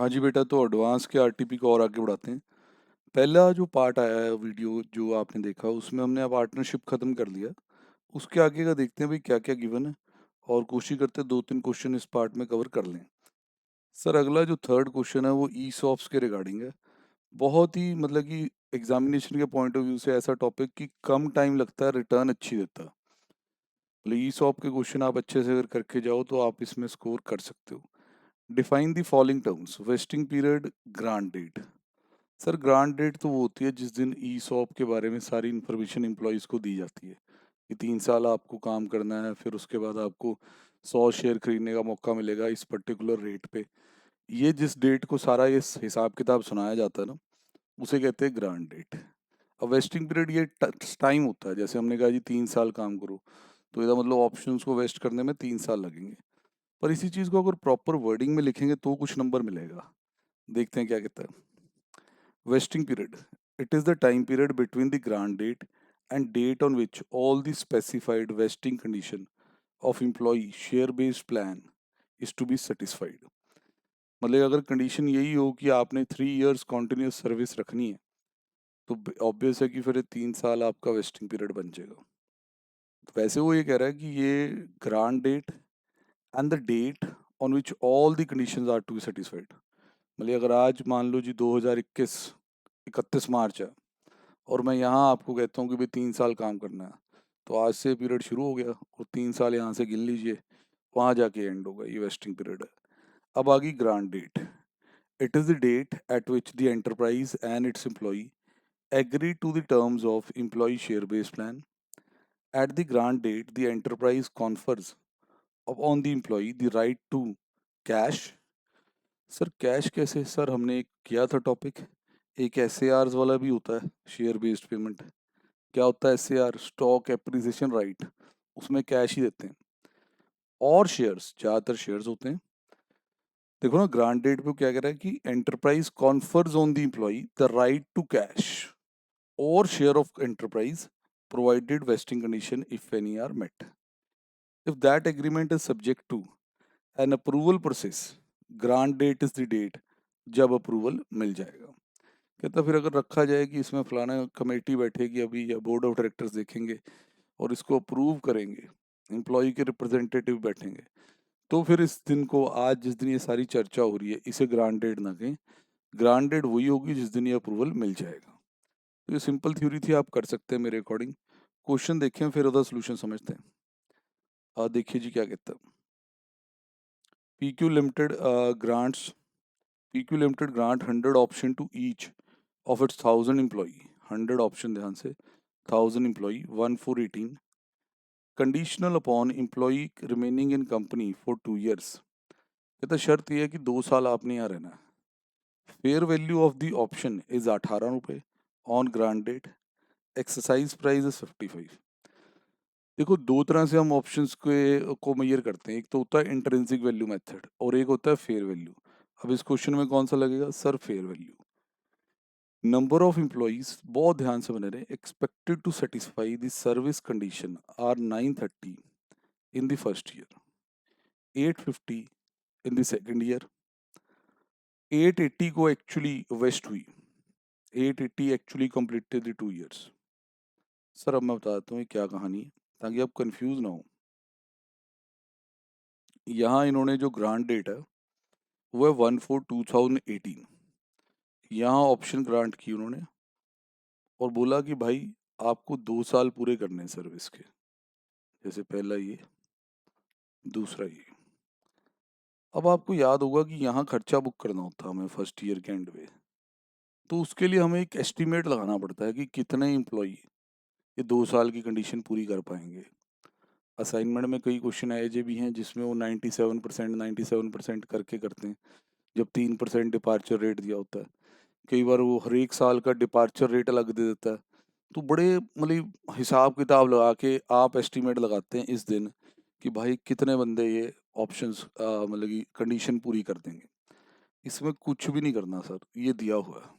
हाँ जी बेटा, तो एडवांस के आरटीपी को और आगे बढ़ाते हैं। पहला जो पार्ट आया है वीडियो जो आपने देखा, उसमें हमने अब पार्टनरशिप खत्म कर लिया। उसके आगे का देखते हैं भाई क्या क्या गिवन है, और कोशिश करते हैं 2-3 क्वेश्चन इस पार्ट में कवर कर लें। सर अगला जो थर्ड क्वेश्चन है वो ई सॉप्स के रिगार्डिंग है। बहुत ही मतलब कि एग्जामिनेशन के पॉइंट ऑफ व्यू से ऐसा टॉपिक कि कम टाइम लगता है, रिटर्न अच्छी देता है। मतलब ई सॉप के क्वेश्चन आप अच्छे से अगर करके जाओ तो आप इसमें स्कोर कर सकते हो। Define the following terms: vesting period, grant date. Sir grant date तो वो होती है जिस दिन ई सॉप के बारे में सारी इन्फॉर्मेशन एम्प्लॉयज़ को दी जाती है कि 3 साल आपको काम करना है, फिर उसके बाद आपको 100 शेयर खरीदने का मौका मिलेगा इस पर्टिकुलर रेट पे। ये जिस डेट को सारा ये हिसाब किताब सुनाया जाता है ना, उसे कहते हैं ग्रांट डेट। अब वेस्टिंग पीरियड ये टाइम होता है, जैसे हमने कहा जी 3 साल काम करो, तो इसका मतलब ऑप्शंस को वेस्ट करने में 3 साल लगेंगे। पर इसी चीज़ को अगर प्रॉपर वर्डिंग में लिखेंगे तो कुछ नंबर मिलेगा। देखते हैं क्या कहता है। Vesting period. It is the time period between the grant date and date on which all the specified vesting condition of employee share-based plan is to be satisfied. मतलब अगर कंडीशन यही हो कि आपने 3 years कॉन्टिन्यूस सर्विस रखनी है, तो obvious है कि फिर 3 साल आपका वेस्टिंग पीरियड बन जाएगा। तो वैसे वो ये कह रहा है कि ये grant date and the date on which all the conditions are to be satisfied. मतलब अगर आज मान लो जी 2021 31 मार्च है, और मैं यहाँ आपको कहता हूँ कि भाई 3 साल काम करना है, तो आज से पीरियड शुरू हो गया और 3 साल यहाँ से गिन लीजिए, वहाँ जाके एंड होगा, ये वेस्टिंग पीरियड है। अब आ गई grant date. It is the date at which the enterprise and its employee agree to the terms of employee share based plan. At the grant date the enterprise confers on the employee the right to cash. Sir cash कैसे? Sir हमने एक किया था topic, एक S वाला भी होता है, शेयर बेस्ड पेमेंट। क्या होता है एस स्टॉक एप्रिसिएशन राइट, उसमें कैश ही देते हैं। और शेयर्स, ज़्यादातर शेयर्स होते हैं। देखो ना ग्रांट डेट पे क्या कह रहा है कि enterprise confers on the employee the right to cash और share of enterprise provided vesting condition if any are met. If that agreement is subject to an approval process, grant date is the date जब approval मिल जाएगा। कहता फिर अगर रखा जाए कि इसमें फलाना कमेटी बैठेगी अभी या बोर्ड ऑफ डायरेक्टर्स देखेंगे और इसको अप्रूव करेंगे, एम्प्लॉय के रिप्रेजेंटेटिव बैठेंगे, तो फिर इस दिन को, आज जिस दिन ये सारी चर्चा हो रही है, इसे ग्रांट डेट ना कहें। ग्रांट डेट वही होगी जिस दिन ये अप्रूवल मिल जाएगा। तो ये सिंपल थ्योरी थी, आप कर सकते हैं मेरे अकॉर्डिंग। क्वेश्चन देखें फिर उसका सोल्यूशन समझते हैं। देखिए जी क्या कहता है। PQ limited grants PQ limited grant 100 option to each of its 1000 employee. 100 option, ध्यान से, 1000 employee, 1 4 18, conditional upon employee remaining in company for 2 years। कहता शर्त यह है कि 2 साल आपने यहाँ रहना है। Fair value of the option is 18 रुपये on grant date. Exercise price is 55। देखो दो तरह से हम ऑप्शंस के को मेजर करते हैं, एक तो होता है इंट्रिंसिक वैल्यू मेथड और एक होता है फेयर वैल्यू। अब इस क्वेश्चन में कौन सा लगेगा? Sir fair value. Number of employees, बहुत ध्यान से बने रहे, expected to satisfy the service condition are 930 in the first year, 850 in the second year, 880 को एक्चुअली वेस्ट हुई, 880 actually completed the 2 years। Sir अब मैं बताता हूँ ये क्या कहानी है ताकि आप कंफ्यूज ना हो। यहाँ इन्होंने जो ग्रांट डेट है वो है 1/4/2018। यहाँ ऑप्शन ग्रांट की उन्होंने और बोला कि भाई आपको 2 साल पूरे करने हैं सर्विस के। जैसे पहला ये, दूसरा ये। अब आपको याद होगा कि यहाँ खर्चा बुक करना होता है हमें फर्स्ट ईयर के एंड में, तो उसके लिए हमें एक एस्टिमेट लगाना पड़ता है कि कितने एम्प्लॉई ये 2 साल की कंडीशन पूरी कर पाएंगे। असाइनमेंट में कई क्वेश्चन ऐसे भी हैं जिसमें वो 97% करके करते हैं, जब 3% डिपार्चर रेट दिया होता है। कई बार वो हर एक साल का डिपार्चर रेट अलग दे देता है। तो बड़े मतलब हिसाब किताब लगा के आप एस्टिमेट लगाते हैं इस दिन कि भाई कितने बंदे ये ऑप्शंस मतलब कि कंडीशन पूरी कर देंगे। इसमें कुछ भी नहीं करना सर, ये दिया हुआ है।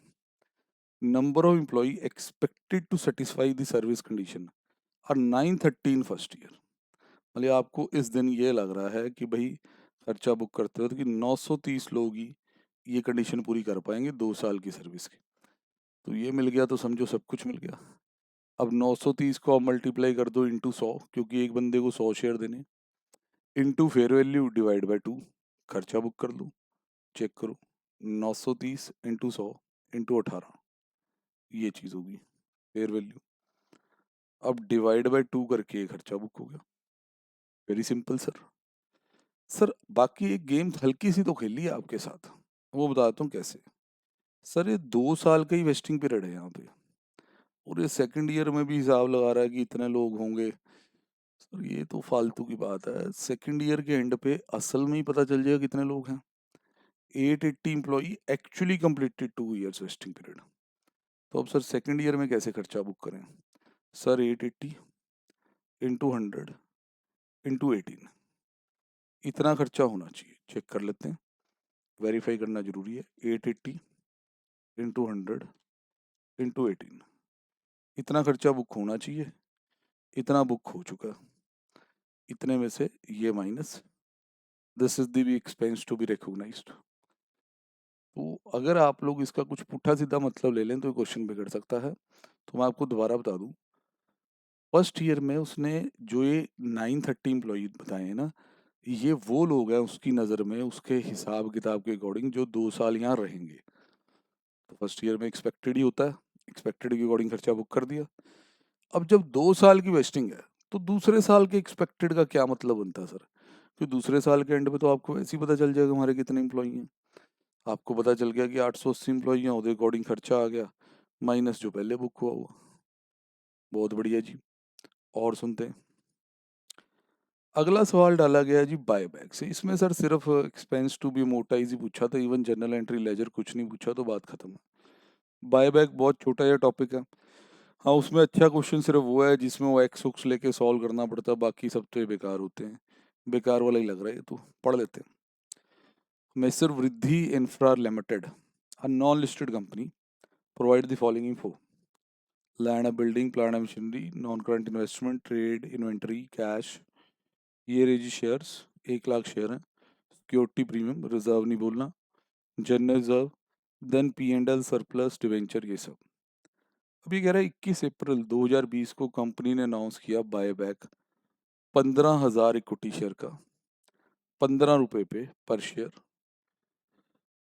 Number of employee expected to satisfy the service condition और 913 फर्स्ट ईयर। मतलब आपको इस दिन ये लग रहा है कि भाई खर्चा बुक करते हो तो कि 930 लोग ही ये कंडीशन पूरी कर पाएंगे 2 साल की सर्विस की। तो ये मिल गया तो समझो सब कुछ मिल गया। अब 930 को आप मल्टीप्लाई कर दो इंटू 100, क्योंकि एक बंदे को 100 शेयर देने, into fair value divide by 2, खर्चा बुक कर लो, चेक करो। 930 इंटू 100 इंटू 18, ये चीज़ होगी फेयर वैल्यू। अब डिवाइड बाय 2 करके ये खर्चा बुक हो गया। Very simple sir. सर बाकी एक गेम हल्की सी तो खेल ली है आपके साथ, वो बताता हूँ कैसे। सर ये 2 साल का ही वेस्टिंग पीरियड है यहाँ पे, और ये सेकंड ईयर में भी हिसाब लगा रहा है कि इतने लोग होंगे। सर ये तो फालतू की बात है, सेकंड ईयर के एंड पे असल में ही पता चल जाएगा कितने लोग हैं। 880 employee actually completed 2 years vesting period. तो अब सर सेकंड ईयर में कैसे खर्चा बुक करें? सर 880 इंटू 100 इंटू 18, इतना खर्चा होना चाहिए। चेक कर लेते हैं, वेरीफाई करना जरूरी है। 880 इंटू 100 इंटू 18, इतना खर्चा बुक होना चाहिए। इतना बुक हो चुका। इतने में से ये minus, this is the expense to be recognised. तो अगर आप लोग इसका कुछ पुट्ठा सीधा मतलब ले लें तो क्वेश्चन बिगड़ सकता है। तो मैं आपको दोबारा बता दूं, फर्स्ट ईयर में उसने जो ये 930 एम्प्लॉय बताए हैं ना, ये वो लोग हैं उसकी नज़र में, उसके हिसाब किताब के अकॉर्डिंग, जो 2 साल यहाँ रहेंगे। तो फर्स्ट ईयर में एक्सपेक्टेड ही होता है, एक्सपेक्टेड के अकॉर्डिंग खर्चा बुक कर दिया। अब जब 2 साल की वेस्टिंग है तो दूसरे साल के एक्सपेक्टेड का क्या मतलब बनता है सर? कि दूसरे साल के एंड पे तो आपको ऐसे ही पता चल जाएगा हमारे कितने एम्प्लॉई हैं। आपको पता चल गया कि 880 एम्प्लॉई हैं, उसके अकॉर्डिंग खर्चा आ गया माइनस जो पहले बुक हुआ हुआ। बहुत बढ़िया जी। और सुनते हैं, अगला सवाल डाला गया है जी बायबैक से। इसमें सर सिर्फ एक्सपेंस टू बी मोटाइज ही पूछा था, इवन जनरल एंट्री लेजर कुछ नहीं पूछा, तो बात खत्म है। बायबैक बहुत छोटा ये टॉपिक है। हाँ, उसमें अच्छा क्वेश्चन सिर्फ वो है जिसमें वो एक्स उक्स लेके सॉल्व करना पड़ता है, बाकी सब तो ये बेकार होते हैं। बेकार वाला ही लग रहा है ये, तो पढ़ लेते हैं। Messrs Vriddhi infra limited, a non listed company, provide the following info: land, building, plant, machinery, non current investment, trade, inventory, cash. ये रही जी शेयर्स, 1 लाख शेयर हैं। सिक्योरिटी प्रीमियम, रिजर्व नहीं बोलना, general reserve, then P and L, surplus, debenture, ये सब। अभी कह रहा है 21 अप्रैल 2020 को कंपनी ने अनाउंस किया बायबैक 15,000 इक्विटी शेयर का, 15 रुपए पे पर शेयर।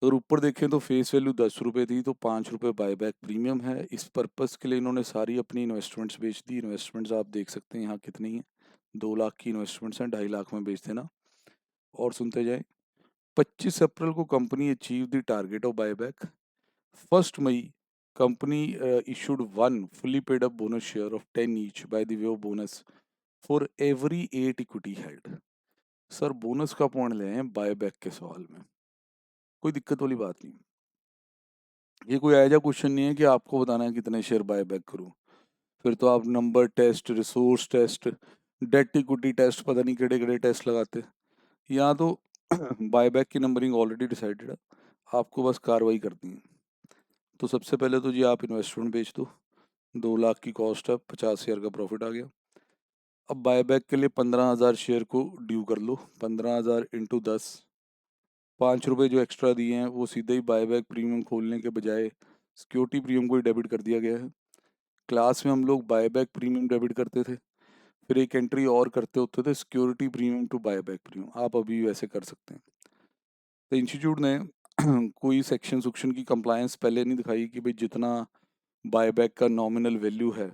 अगर ऊपर देखें तो फेस वैल्यू 10 रुपए थी, तो 5 रुपए बायबैक प्रीमियम है। इस पर्पस के लिए इन्होंने सारी अपनी इन्वेस्टमेंट्स बेच दी। इन्वेस्टमेंट्स आप देख सकते हैं यहाँ कितनी है, 2 लाख की इन्वेस्टमेंट्स हैं, 2.5 लाख में बेच देना। और सुनते जाए, 25 अप्रैल को company achieve the target of buyback. 1 मई company issued one fully paid up bonus share of 10 each by the way of bonus for every 8 equity held। Sir bonus का पॉइंट ले हैं बायबैक के सवाल में, कोई दिक्कत वाली बात नहीं। ये कोई ऐसा क्वेश्चन नहीं है कि आपको बताना है कितने शेयर बायबैक करूं। फिर तो आप number test, resource test, debt equity test, पता नहीं केड़े केड़े टेस्ट लगाते। यहाँ तो बायबैक की नंबरिंग ऑलरेडी डिसाइडेड है, आपको बस कार्रवाई करनी है। तो सबसे पहले तो जी आप इन्वेस्टमेंट बेच दो, 2 लाख की कॉस्ट है, 50 शेयर का प्रॉफिट आ गया। अब बायबैक के लिए 15,000 शेयर को ड्यू कर लो, 15,000 इंटू 10, 5 रुपये जो एक्स्ट्रा दिए हैं वो सीधे ही बायबैक प्रीमियम खोलने के बजाय सिक्योरिटी प्रीमियम को ही डेबिट कर दिया गया है। क्लास में हम लोग बायबैक प्रीमियम डेबिट करते थे, फिर एक एंट्री और करते होते थे security premium to buyback premium, आप अभी वैसे कर सकते हैं। तो इंस्टीट्यूट ने कोई सेक्शन सुक्शन की कंप्लायंस पहले नहीं दिखाई कि भाई जितना बायबैक का नॉमिनल वैल्यू है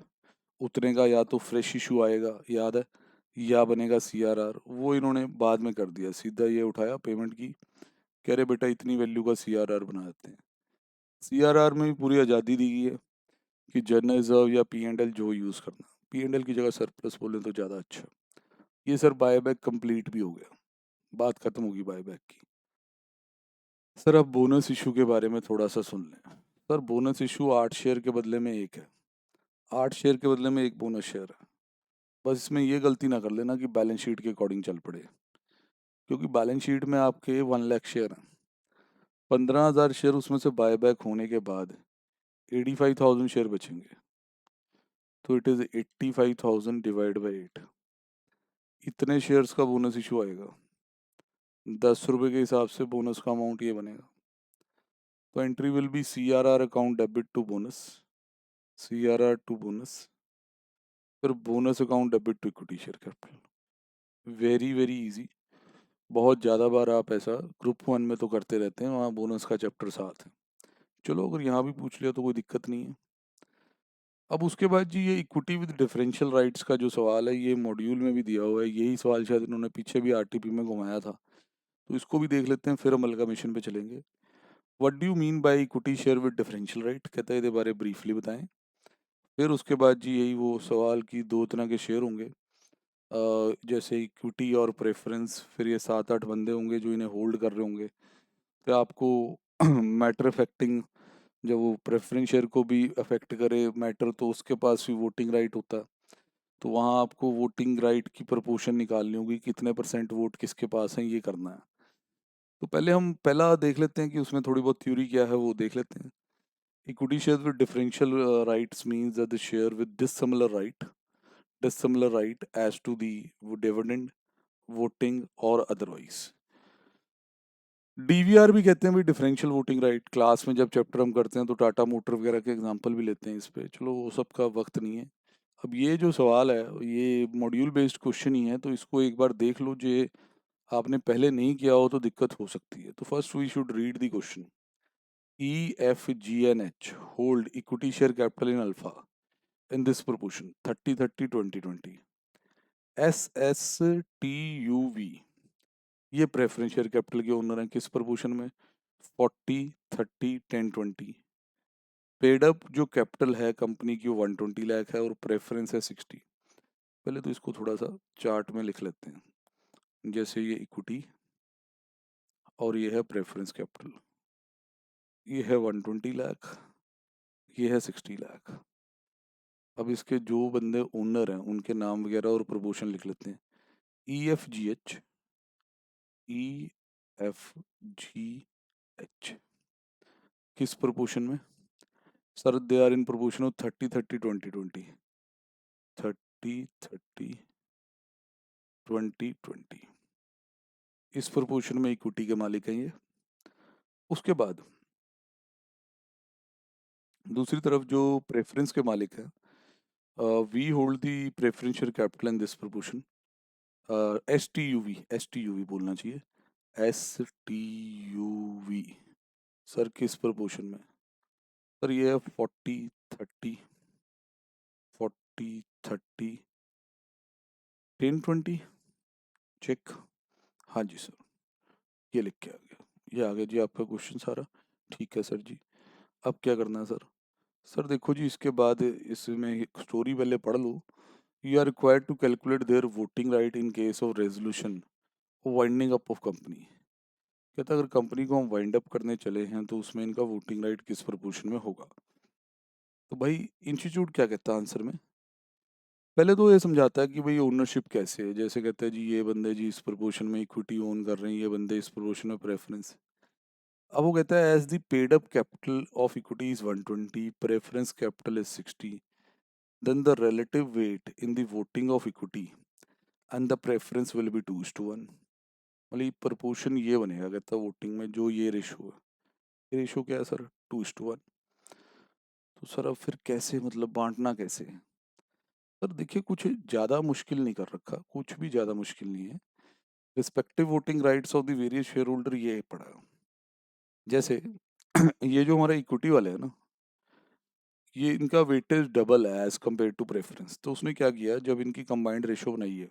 उतने का या तो फ्रेश इशू आएगा, याद है, या बनेगा सीआरआर। वो इन्होंने बाद में कर दिया, सीधा ये उठाया पेमेंट की, कह रहे बेटा इतनी वैल्यू का सीआरआर बना देते हैं। सीआरआर में भी पूरी आज़ादी दी गई है कि जनरल रिजर्व या पी एंड एल जो यूज़ करना, पी एंड एल की जगह सरप्लस बोले तो ज़्यादा अच्छा। ये सर बायबैक कंप्लीट भी हो गया, बात खत्म होगी बायबैक की। सर अब बोनस इशू के बारे में थोड़ा सा सुन लें। सर बोनस इशू 8 शेयर के बदले में एक है, 8 शेयर के बदले में एक बोनस शेयर है। बस इसमें ये गलती ना कर लेना कि बैलेंस शीट के अकॉर्डिंग चल पड़े, क्योंकि बैलेंस शीट में आपके 1 लाख शेयर हैं, 15,000 शेयर उसमें से बायबैक होने के बाद 85,000 शेयर बचेंगे। तो इट इज़ 85,000 डिवाइड बाई 8, इतने शेयर्स का बोनस इशू आएगा। 10 रुपये के हिसाब से बोनस का अमाउंट ये बनेगा। तो entry will be CRR account debit to bonus, CRR to bonus, फिर bonus account debit to equity share capital. Very very easy. बहुत ज़्यादा बार आप ऐसा ग्रुप वन में तो करते रहते हैं, वहाँ बोनस का चैप्टर साथ है। चलो अगर यहाँ भी पूछ लिया तो कोई दिक्कत नहीं है। अब उसके बाद जी ये इक्विटी विद डिफरेंशियल राइट्स का जो सवाल है, ये मॉड्यूल में भी दिया हुआ है। यही सवाल शायद इन्होंने पीछे भी आरटीपी में घुमाया था, तो इसको भी देख लेते हैं, फिर हम अमलगामेशन पे चलेंगे। What do you mean by equity share with differential right, कहता है इसके बारे ब्रीफली बताएं। फिर उसके बाद जी यही वो सवाल की दो तरह के शेयर होंगे, जैसे इक्विटी और प्रेफरेंस। फिर ये 7-8 बंदे होंगे जो इन्हें होल्ड कर रहे होंगे। फिर आपको मैटर अफेक्टिंग, जब वो प्रेफरेंस शेयर को भी अफेक्ट करे मैटर, तो उसके पास भी वोटिंग राइट होता है। तो वहाँ आपको वोटिंग राइट की प्रपोर्शन निकालनी होगी, कितने परसेंट वोट किसके पास है, ये करना है। तो पहले हम पहला देख लेते हैं कि उसमें थोड़ी बहुत थ्योरी क्या है, वो देख लेते हैं। Equity share with differential rights means that the share with dissimilar right as to the dividend, voting और otherwise। डीवीआर भी कहते हैं भाई, डिफरेंशियल वोटिंग राइट। क्लास में जब चैप्टर हम करते हैं तो टाटा मोटर वगैरह के एग्जांपल भी लेते हैं इस पे, चलो वो सब का वक्त नहीं है। अब ये जो सवाल है ये मॉड्यूल बेस्ड क्वेश्चन ही है, तो इसको एक बार देख लो। जो आपने पहले नहीं किया हो तो दिक्कत हो सकती है। तो first we should read the question. EFGNH hold equity share capital in alpha in this proportion 30-30-20-20। SSTUV ये प्रेफरेंस शेयर कैपिटल के ओनर हैं, किस प्रपोर्शन में, 40-30-10-20। पेड अप जो कैपिटल है कंपनी की 120 लाख है और प्रेफरेंस है 60। पहले तो इसको थोड़ा सा चार्ट में लिख लेते हैं। जैसे ये इक्विटी और ये है प्रेफरेंस कैपिटल, ये है 120 लाख, ये है 60 लाख। अब इसके जो बंदे ओनर हैं उनके नाम वगैरह और प्रपोर्शन लिख लेते हैं। EFGH, EFGH किस प्रपोर्शन में sir, they are in proportion of 30-30-20-20। 30-30-20-20 इस प्रपोर्शन में इक्विटी के मालिक हैं ये। उसके बाद दूसरी तरफ जो प्रेफरेंस के मालिक हैं, we hold the preferential capital in this proportion. S T U V बोलना चाहिए, STUV। सर किस प्रपोर्शन में, सर ये है 40-30 चेक। हाँ जी सर, ये लिख के आ गया, ये आ गया जी आपका क्वेश्चन सारा। ठीक है सर जी, अब क्या करना है सर। सर देखो जी, इसके बाद इसमें स्टोरी पहले पढ़ लो। You are required to calculate their voting right in case of resolution winding up of company. कहता है अगर कंपनी को हम वाइंड अप करने चले हैं तो उसमें इनका वोटिंग राइट किस प्रपोर्शन में होगा। तो भाई इंस्टीट्यूट क्या कहता है आंसर में, पहले तो ये समझाता है कि भाई ओनरशिप कैसे है। जैसे कहता है जी ये बंदे जी इस प्रपोर्शन में इक्विटी ओन कर रहे हैं, ये बंदे इस प्रपोर्शन में प्रेफरेंस। अब वो कहता है as the paid up capital of equity is 120, preference capital is 60, then the relative weight in the voting of equity and the preference will be 2:1। मतलब प्रपोर्शन ये बनेगा, कहता है वोटिंग में जो ये रेशो है, ये रेशो क्या है सर, 2:1। तो सर अब फिर कैसे, मतलब बांटना कैसे है। सर देखिए कुछ ज़्यादा मुश्किल नहीं कर रखा, कुछ भी ज़्यादा मुश्किल नहीं है। Respective voting rights of the various share holder, ये पड़ा है। जैसे ये जो हमारा इक्विटी वाले हैं ना, ये इनका वेटेज डबल है एज कम्पेयर टू प्रेफरेंस। तो उसने क्या किया, जब इनकी कंबाइंड रेशो बनाई है,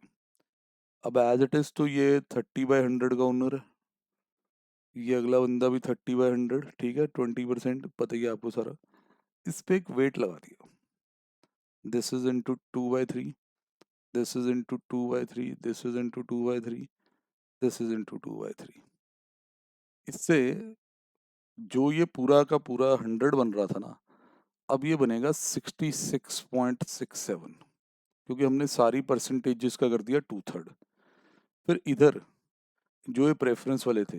अब एज इट इज तो ये 30/100 का ओनर है, ये अगला बंदा भी 30/100, ठीक है, 20% पता ही है आपको सारा। इस पे एक वेट लगा दिया, this is into 2/3, this is into 2/3, this is into 2/3, this is into 2/3। इससे जो ये पूरा का पूरा 100 बन रहा था ना, अब ये बनेगा 66.67, क्योंकि हमने सारी परसेंटेजेस का कर दिया 2/3। फिर इधर जो ये प्रेफरेंस वाले थे,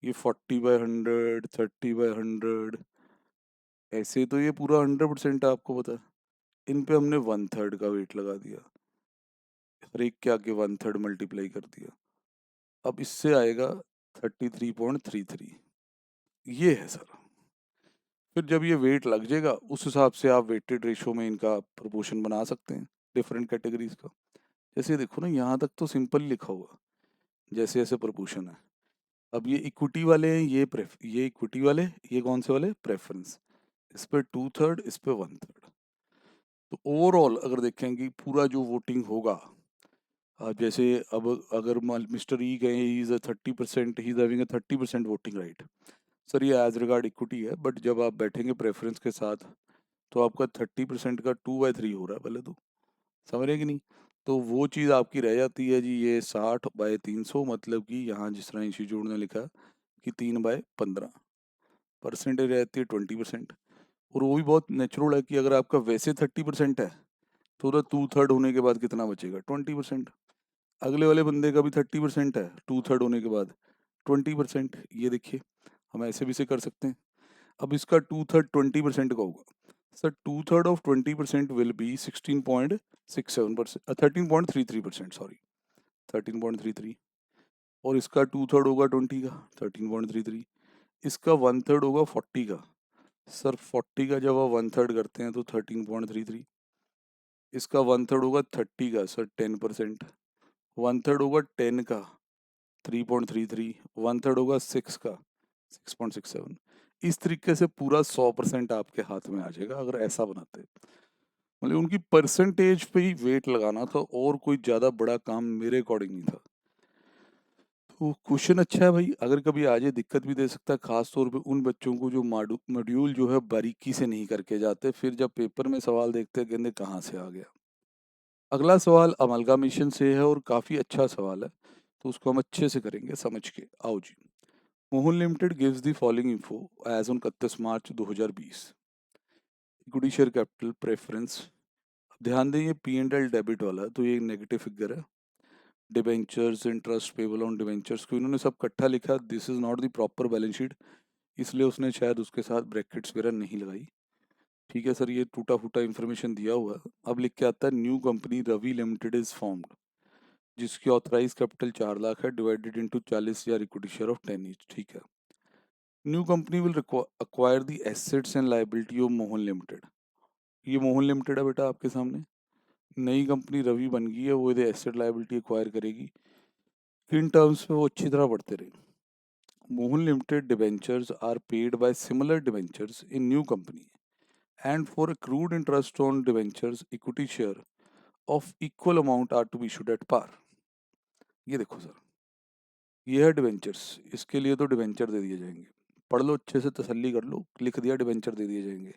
ये 40/100, 30/100, ऐसे तो ये पूरा 100% है, आपको पता है। इन पे हमने 1/3 का वेट लगा दिया, हर एक के आगे 1/3 मल्टीप्लाई कर दिया। अब इससे आएगा 33.33। ये है सर, फिर जब ये वेट लग जाएगा उस हिसाब से आप वेटेड रेशो में इनका प्रोपोर्शन बना सकते हैं डिफरेंट कैटेगरीज का। जैसे देखो ना, यहाँ तक तो सिंपल लिखा हुआ, जैसे ऐसे प्रोपोर्शन है। अब ये इक्विटी वाले हैं, ये इक्विटी वाले, ये कौन से वाले, प्रेफरेंस। इस पे 2/3, इस पे 1/3। तो ओवरऑल अगर देखेंगे पूरा जो वोटिंग होगा, जैसे अब अगर मिस्टर ई गए, he is a 30%, he is having a 30% voting right. Sir ये एज रिगार्ड इक्विटी है, बट जब आप बैठेंगे प्रेफरेंस के साथ तो आपका 30% का 2/3 हो रहा है पहले तो, समझ रहे हैं कि नहीं। तो वो चीज़ आपकी रह जाती है जी, ये 60/300, मतलब कि यहाँ जिस तरह इंस्टीट्यूट ने लिखा कि 3/15 परसेंटेज रहती है, 20%। और वो भी बहुत नेचुरल है कि अगर आपका वैसे 30% है तो उधर 2/3 होने के बाद कितना बचेगा, 20%। अगले वाले बंदे का भी 30% है 2/3 होने के बाद 20%। ये देखिए, हम ऐसे भी से कर सकते हैं। अब इसका 2/3 20% का होगा। Sir 2/3 of 20% will be 16.67%, 13.33%, sorry 13.33। और इसका 2/3 होगा 20 का, 13.33। इसका 1/3 होगा 40 का। सर 40 का जब आप 1/3 करते हैं तो 13.33। इसका 1/3 होगा 30 का, सर 10%। 1/3 होगा 10 का, 3.33। 1/3 होगा 6 का, 6.67। इस तरीके से पूरा 100% आपके हाथ में आ जाएगा अगर ऐसा बनाते। मतलब उनकी परसेंटेज पे ही वेट लगाना था, और कोई ज़्यादा बड़ा काम मेरे अकॉर्डिंग नहीं था। तो क्वेश्चन अच्छा है भाई, अगर कभी आ जाए दिक्कत भी दे सकता है, खास तौर पे उन बच्चों को जो मॉड्यूल जो है बारीकी से नहीं करके जाते, फिर जब पेपर में सवाल देखते हैं कहते कहाँ से आ गया। अगला सवाल अमलगामेशन से है और काफ़ी अच्छा सवाल है, तो उसको हम अच्छे से करेंगे समझ के। आओ जी। Mohan limited gives the following info as on 31 March 2020। Equity share capital preference. ध्यान दें ये P&L डेबिट वाला है, तो ये नेगेटिव फिगर है। Debentures, interest payable on debentures को इन्होंने सब इकट्ठा लिखा, this is not the proper balance sheet, इसलिए उसने शायद उसके साथ ब्रैकेट्स वगैरह नहीं लगाई। ठीक है सर, ये टूटा फूटा इन्फॉर्मेशन दिया हुआ है। अब लिख के आता है new company Ravi limited is formed, जिसकी ऑथराइज कैपिटल 4 लाख है, divided into 40,000 equity share of 10 each. ठीक है। New company will acquire the assets and liability of Mohan limited. ये मोहन लिमिटेड है बेटा आपके सामने। नई कंपनी रवि बन गई है, वो ये एसेट लाइबिलिटी एक्वायर करेगी। किन टर्म्स पे, वो अच्छी तरह पढ़ते रहे। Mohan limited debentures are paid by similar debentures in new company, and for accrued interest on debentures equity share of equal amount are to be issued at par. ये देखो सर, ये है डिबेंचर्स, इसके लिए तो डिबेंचर दे दिए जाएंगे। पढ़ लो अच्छे से, तसल्ली कर लो, लिख दिया डिबेंचर दे दिए जाएंगे।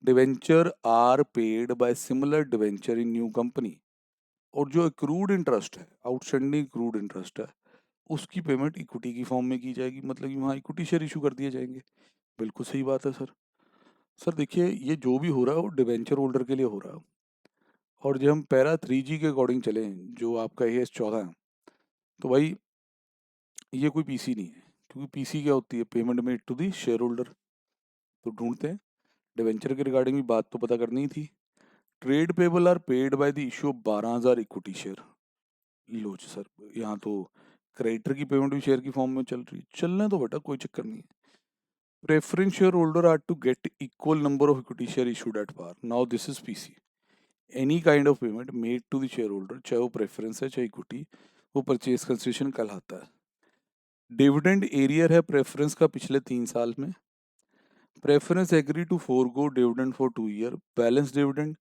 Debenture are paid by similar debenture in new company, और जो एक्रूड इंटरेस्ट है, आउटस्टैंडिंग एक्रूड इंटरेस्ट है, उसकी पेमेंट इक्विटी की फॉर्म में की जाएगी, मतलब कि वहाँ इक्विटी शेयर इशू कर दिए जाएंगे। बिल्कुल सही बात है सर। सर देखिए, ये जो भी हो रहा है वो डिबेंचर होल्डर के लिए हो रहा है। और जब हम पैरा 3G के अकॉर्डिंग चले, जो आपका AS 14 है, तो भाई ये कोई पीसी नहीं है, क्योंकि पीसी क्या होती है, payment made to the shareholder. तो ढूंढते हैं, डिबेंचर के रिगार्डिंग भी बात तो पता करनी ही थी। Trade payable are paid by the issue of 12,000 equity share. लो जी सर, यहाँ तो क्रेडिटर की पेमेंट भी शेयर की फॉर्म में चल रही है, चलने तो बेटा कोई चक्कर नहीं है। Preference share holder are to get equal number of equity share issued at par, now this is PC. Any kind of payment made to the share holder, चाहे वो प्रेफरेंस है चाहे इक्विटी, वो परचेज कंसेशन कहलाता है। Dividend arrear है preference का पिछले 3 साल में। Preference agree to forgo dividend for 2 year, balance dividend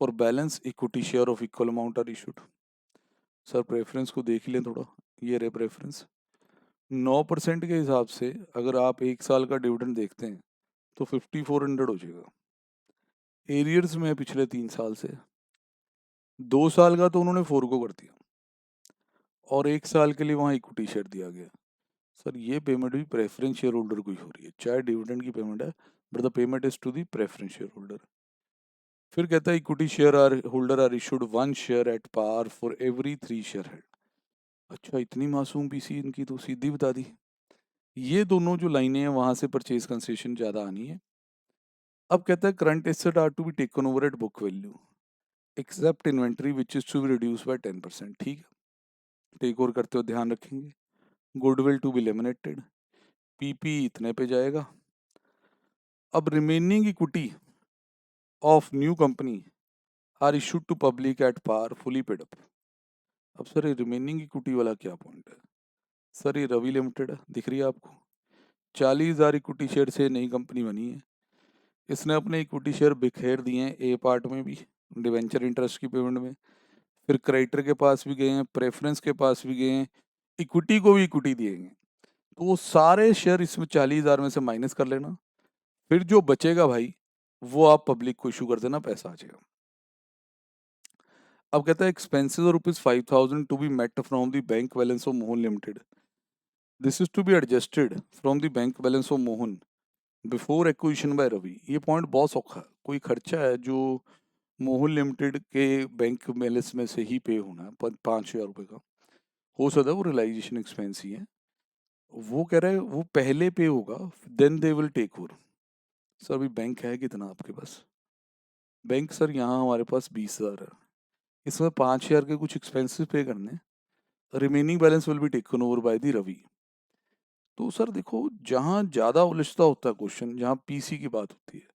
for balance equity share of equal amount are issued. Sir preference को देख ही लें थोड़ा, ये रहे प्रेफरेंस। 9% के हिसाब से अगर आप 1 साल का डिविडेंड देखते हैं तो 5400 हो जाएगा। एरियर्स में है पिछले 3 साल से। 2 साल का तो उन्होंने फोरगो कर दिया, और 1 साल के लिए वहाँ इक्विटी शेयर दिया गया। सर ये पेमेंट भी प्रेफरेंस शेयर होल्डर को ही हो रही है, चाहे डिविडेंड की पेमेंट है, but the payment is to the preference share holder. फिर कहता है equity share are holder are issued 1 share at par for every 3 share held. अच्छा, इतनी मासूम पीसी इनकी तो सीधी बता दी। ये दोनों जो लाइनें हैं वहां से परचेज कंसेशन ज्यादा आनी है। अब कहता है current asset are to be taken over at book value except inventory which is to be reduce by 10%। ठीक है, टेक ओवर करते हुए ध्यान रखेंगे। Goodwill to be limited, PP इतने पे जाएगा। अब remaining equity of new company are issued to public at par fully paid up. अब सर ये रिमेनिंग इक्विटी वाला क्या पॉइंट है? सर ये रवि लिमिटेड है, दिख रही है आपको? 40,000 इक्विटी शेयर से नई कंपनी बनी है। इसने अपने इक्विटी शेयर बिखेर दिए हैं ए पार्ट में भी, डिवेंचर इंटरेस्ट की पेमेंट में, फिर क्रेडिटर के पास भी गए हैं, प्रेफरेंस के पास भी गए हैं, इक्विटी को भी इक्विटी दिएंगे। तो वो सारे शेयर इसमें 40,000 में से माइनस कर लेना, फिर जो बचेगा भाई वो आप पब्लिक को इशू कर देना, पैसा आ जाएगा। अब कहता है expenses ₹5,000 to be met from the bank balance of Mohan limited. This is to be adjusted from the bank balance of Mohan before acquisition by Ravi. ये पॉइंट बहुत सौखा है। कोई खर्चा है जो मोहन लिमिटेड के बैंक बैलेंस में से ही पे होना है, 5,000 रुपये का, हो सकता है वो रियलाइजेशन एक्सपेंस ही है, वो कह रहा है वो पहले पे होगा, then they will take over. Sir अभी बैंक है कितना आपके पास? बैंक सर यहाँ हमारे पास 20,000 है, इसमें 5,000 के कुछ एक्सपेंसेस पे करने, remaining balance will be taken over by the Ravi. तो सर देखो, जहाँ ज़्यादा उलझता होता है क्वेश्चन, जहाँ पीसी की बात होती है,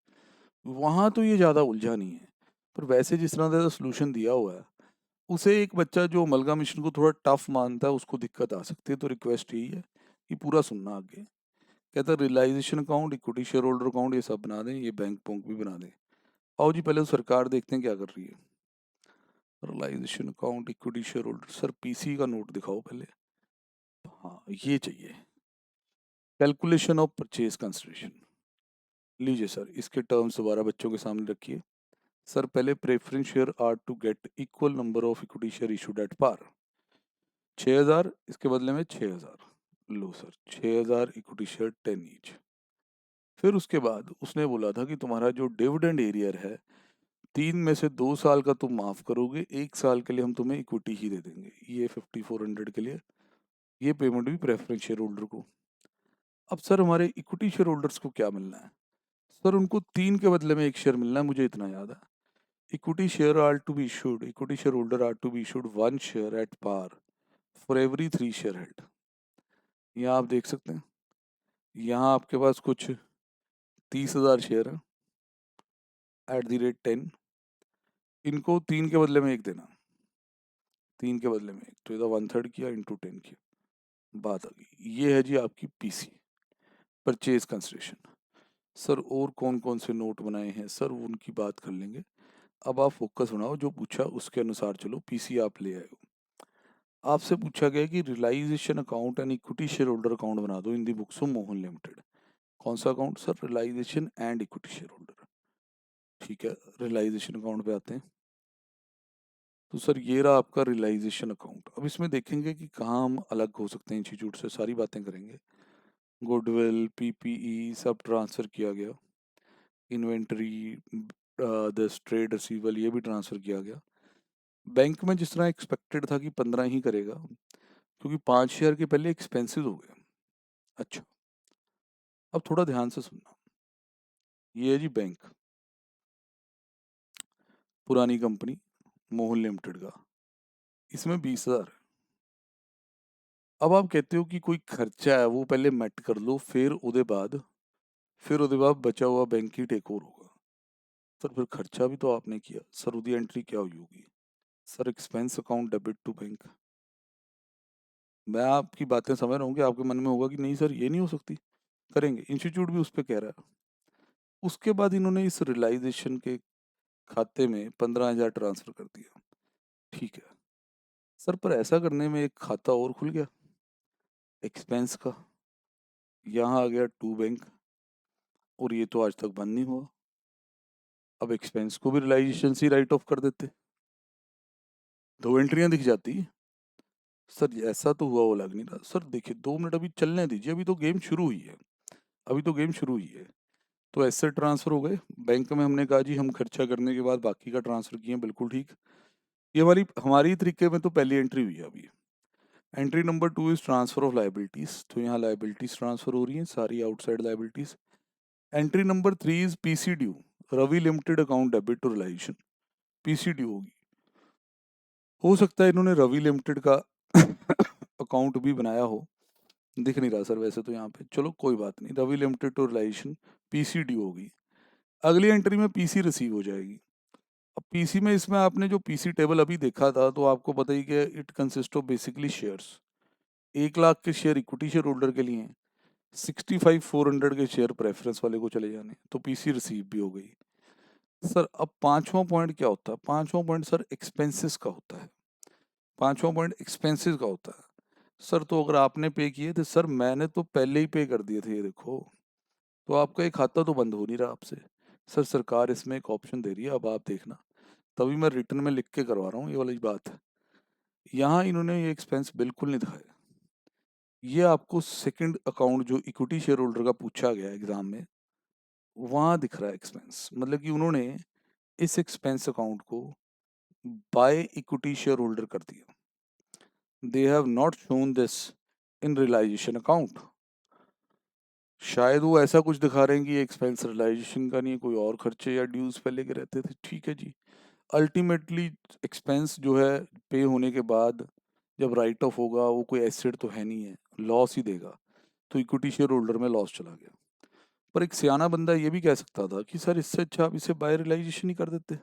वहाँ तो ये ज़्यादा उलझा नहीं है। पर वैसे जिस तरह का सोल्यूशन दिया हुआ है, उसे एक बच्चा जो अमलगामिशन को थोड़ा टफ मानता है उसको दिक्कत आ सकती है। तो रिक्वेस्ट यही है कि पूरा सुनना आगे। कहता है realisation account, equity share holder account ये सब बना दें, ये बैंक पोंक भी बना दें। आओ जी पहले तो सरकार देखते हैं क्या कर रही है। Realisation account, equity share holder, sir PC का नोट दिखाओ पहले। हाँ ये चाहिए, कैलकुलेशन ऑफ परचेज कंसिडरेशन। लीजिए सर, इसके टर्म्स दोबारा बच्चों के सामने रखिए। सर पहले preference share are to get equal number of equity share issued at par, 6,000 इसके बदले में 6,000। लो सर 6,000 इक्विटी शेयर 10 ईच। फिर उसके बाद उसने बोला था कि तुम्हारा जो डिविडेंड एरियर है, 3 में से 2 साल का तुम माफ करोगे, 1 साल के लिए हम तुम्हें इक्विटी ही दे देंगे, ये 5,400 के लिए, ये पेमेंट भी प्रेफरेंस शेयर होल्डर को। अब सर हमारे इक्विटी शेयर होल्डर्स को क्या मिलना है? सर उनको 3 के बदले में 1 शेयर मिलना है, मुझे इतना याद है। Equity share are to be issued, equity share holder are to be issued 1 share at par for every 3 share held. यहाँ आप देख सकते हैं, यहाँ आपके पास कुछ 30,000 शेयर है एट द रेट 10, इनको 3 के बदले में 1 देना, 3 के बदले में 1, तो इधर 1/3 किया इंटू 10 किया, बात आ गई। ये है जी आपकी पीसी, परचेज कंसिडरेशन। सर और कौन कौन से नोट बनाए हैं सर, उनकी बात कर लेंगे। अब आप फोकस बनाओ, जो पूछा उसके अनुसार चलो। पीसी आप ले आए हो, आपसे पूछा गया कि realisation account and equity share holder account बना दो in the books of Mohan limited. कौन सा account sir? Realisation and equity share holder. ठीक है, रियलाइजेशन अकाउंट पे आते हैं। तो सर ये रहा आपका रियलाइजेशन अकाउंट। अब इसमें देखेंगे कि कहाँ हम अलग हो सकते हैं इंस्टीट्यूट से, सारी बातें करेंगे। गुडविल, पीपीई सब ट्रांसफ़र किया गया, इन्वेंटरी, दस ट्रेड रिसीवल ये भी ट्रांसफ़र किया गया। बैंक में जिस तरह एक्सपेक्टेड था कि 15 ही करेगा, क्योंकि 5 शेयर के पहले एक्सपेंसेस हो गए। अच्छा, अब थोड़ा ध्यान से सुनना। ये है जी बैंक, पुरानी कंपनी मोहन लिमिटेड का, इसमें 20,000। अब आप कहते हो कि कोई खर्चा है वो पहले मेट कर लो, फिर बचा हुआ बैंक ही टेक ओवर होगा। सर फिर खर्चा भी तो आपने किया, सर उसकी एंट्री क्या हुई होगी? Sir expense account debit to bank. मैं आपकी बातें समझ रहा हूँ कि आपके मन में होगा कि नहीं सर ये नहीं हो सकती, करेंगे, इंस्टीट्यूट भी उस पर कह रहा है। उसके बाद इन्होंने इस रियलाइजेशन के खाते में 15,000 ट्रांसफ़र कर दिया। ठीक है सर, पर ऐसा करने में एक खाता और खुल गया एक्सपेंस का, यहाँ आ गया टू बैंक, और ये तो आज तक बंद नहीं हुआ। अब एक्सपेंस को भी रियलाइजेशन से राइट ऑफ कर देते, 2 एंट्रियां दिख जाती। सर ऐसा तो हुआ वो लग नहीं रहा। सर देखिए 2 मिनट अभी चलने दीजिए, अभी तो गेम शुरू हुई है, अभी तो गेम शुरू हुई है। तो एसेट ट्रांसफ़र हो गए बैंक में, हमने कहा जी हम खर्चा करने के बाद बाकी का ट्रांसफ़र किए, बिल्कुल ठीक। ये हमारी हमारी तरीके में तो पहली एंट्री हुई है अभी। Entry number 2 is transfer of liabilities, तो यहाँ लाइबिलिटीज़ ट्रांसफ़र हो रही हैं सारी, outside liabilities. Entry number 3 is PC due, Ravi limited account debit to realisation, PC due होगी। हो सकता है इन्होंने रवि लिमिटेड का अकाउंट भी बनाया हो, दिख नहीं रहा सर वैसे तो यहाँ पे, चलो कोई बात नहीं। Ravi limited to realisation PC due होगी, अगली एंट्री में पीसी रिसीव हो जाएगी। अब पीसी में इसमें आपने जो पीसी टेबल अभी देखा था तो आपको पता ही कि it consist of basically shares. 1 lakh के शेयर इक्विटी शेयर होल्डर के लिए हैं, 65,400 के शेयर प्रेफरेंस वाले को चले जाने, तो पीसी रिसीव भी हो गई। सर अब पांचवा पॉइंट क्या होता है? पांचवा पॉइंट सर एक्सपेंसेस का होता है। पांचवा पॉइंट एक्सपेंसेस का होता है। सर तो अगर आपने पे किए थे सर, मैंने तो पहले ही पे कर दिए थे, ये देखो, तो आपका एक खाता तो बंद हो नहीं रहा आपसे। सर सरकार इसमें एक ऑप्शन दे रही है, अब आप देखना, तभी मैं रिटर्न में लिख के करवा रहा हूँ ये वाली बात। यहाँ इन्होंने ये एक्सपेंस बिल्कुल नहीं दिखाया। ये आपको सेकंड अकाउंट जो इक्विटी शेयर होल्डर का पूछा गया एग्जाम में, वहाँ दिख रहा है एक्सपेंस। मतलब कि उन्होंने इस एक्सपेंस अकाउंट को बाय इक्विटी शेयर होल्डर कर दिया। They have not shown this in realisation account. शायद वो ऐसा कुछ दिखा रहे हैं कि ये एक्सपेंस रियलाइजेशन का नहीं है, कोई और खर्चे या ड्यूज पहले के रहते थे, ठीक है जी। अल्टीमेटली एक्सपेंस जो है पे होने के बाद जब राइट ऑफ होगा, वो कोई एसेट तो है नहीं है, लॉस ही देगा, तो इक्विटी शेयर होल्डर में लॉस चला गया। पर एक सियाना बंदा ये भी कह सकता था कि सर इससे अच्छा आप इसे बाय रियलाइजेशन ही कर देते।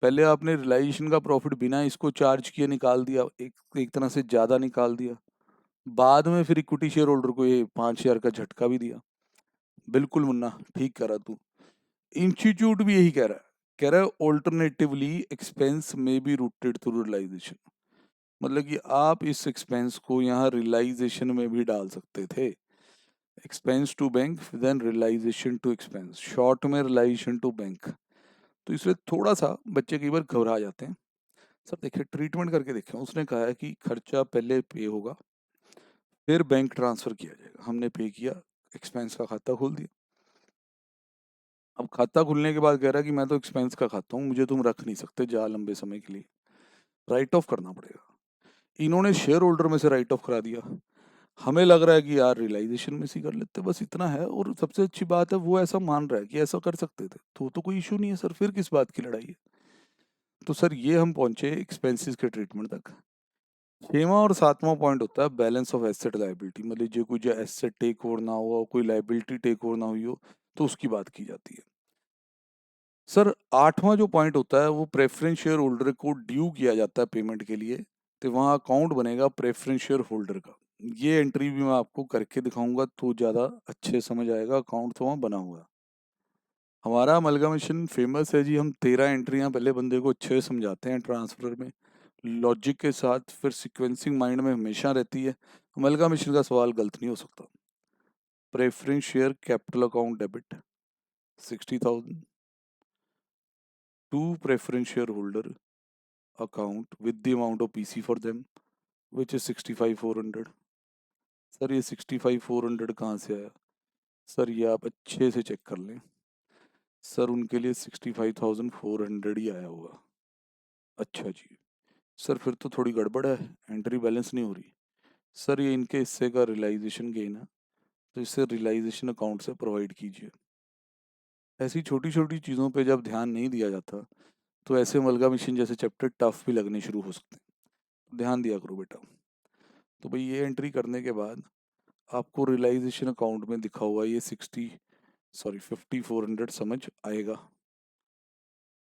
पहले आपने रियलाइजेशन का प्रॉफिट बिना इसको चार्ज किए निकाल दिया, एक एक तरह से ज़्यादा निकाल दिया, बाद में फिर इक्विटी शेयर होल्डर को ये 5 शेयर का झटका भी दिया। बिल्कुल मुन्ना, ठीक कह रहा तू। इंस्टीट्यूट भी यही कह रहा है ऑल्टरनेटिवली एक्सपेंस में बी रूटेड थ्रू रियलाइजेशन। मतलब कि आप इस एक्सपेंस को यहाँ रियलाइजेशन में भी डाल सकते थे। Expense to bank then realisation to expense, short में रियलाइजेशन टू बैंक। तो इसमें थोड़ा सा बच्चे कई बार घबरा जाते हैं। सर देखिए, ट्रीटमेंट करके देखें, उसने कहा है कि खर्चा पहले पे होगा, फिर बैंक ट्रांसफर किया जाएगा। हमने पे किया, एक्सपेंस का खाता खोल दिया। अब खाता खुलने के बाद कह रहा है कि मैं तो एक्सपेंस का खाता हूँ, मुझे तुम रख नहीं सकते जा लंबे समय के लिए, राइट ऑफ करना पड़ेगा। इन्होंने शेयर होल्डर में से राइट ऑफ करा दिया। हमें लग रहा है कि यार रियलाइजेशन में से कर लेते, बस इतना है। और सबसे अच्छी बात है वो ऐसा मान रहा है कि ऐसा कर सकते थे, तो कोई इशू नहीं है सर, फिर किस बात की लड़ाई है। तो सर ये हम पहुंचे एक्सपेंसेस के ट्रीटमेंट तक। छठवां और सातवां पॉइंट होता है बैलेंस ऑफ एसेट लाइबिलिटी। मतलब जो कोई जो एसेट टेक ओवर ना हुआ, कोई लाइबिलिटी टेक ओवर ना हुई हो, तो उसकी बात की जाती है। सर आठवां जो पॉइंट होता है वो प्रेफरेंस शेयर होल्डर को ड्यू किया जाता है पेमेंट के लिए, तो वहाँ अकाउंट बनेगा प्रेफरेंस शेयर होल्डर का। ये एंट्री भी मैं आपको करके दिखाऊंगा तो ज़्यादा अच्छे समझ आएगा, अकाउंट तो वहाँ बना हुआ है। हमारा अमलगमेशन फेमस है जी, हम 13 एंट्रियाँ पहले बंदे को अच्छे से समझाते हैं ट्रांसफर में, लॉजिक के साथ, फिर सिक्वेंसिंग माइंड में हमेशा रहती है। अमलगमेशन का सवाल गलत नहीं हो सकता। Preference share capital account debit 60,000 to preference share holder account with the amount of PC for them which is 65,400। Sir ये 65,400 कहाँ से आया? सर ये आप अच्छे से चेक कर लें, सर उनके लिए 65,400 ही आया होगा। अच्छा जी, सर फिर तो थोड़ी गड़बड़ है, एंट्री बैलेंस नहीं हो रही। सर ये इनके हिस्से का रियलाइजेशन गेन है, तो इसे रियलाइजेशन अकाउंट से प्रोवाइड कीजिए। ऐसी छोटी छोटी चीज़ों पे जब ध्यान नहीं दिया जाता तो ऐसे मलगा मशीन जैसे चैप्टर टफ भी लगने शुरू हो सकते हैं। ध्यान दिया करो बेटा। तो भाई ये एंट्री करने के बाद आपको रियलाइजेशन अकाउंट में दिखा हुआ ये 5400 समझ आएगा।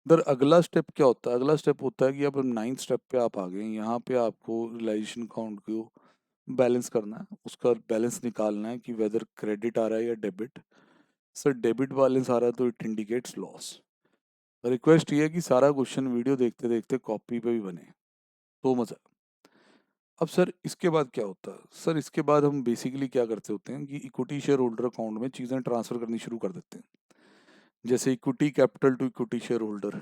इधर अगला स्टेप क्या होता है? अगला स्टेप होता है कि अब 9th स्टेप पे आप आ गए। यहाँ पे आपको रियलाइजेशन अकाउंट को बैलेंस करना है, उसका बैलेंस निकालना है कि वेदर क्रेडिट आ रहा है या डेबिट। सर डेबिट बैलेंस आ रहा है तो इट इंडिकेट्स लॉस। रिक्वेस्ट ये है कि सारा क्वेश्चन वीडियो देखते देखते कॉपी पे भी बने तो मजा। अब सर इसके बाद क्या होता है? सर इसके बाद हम बेसिकली क्या करते होते हैं कि इक्विटी शेयर होल्डर अकाउंट में चीज़ें ट्रांसफर करनी शुरू कर देते हैं। जैसे equity capital to equity share holder,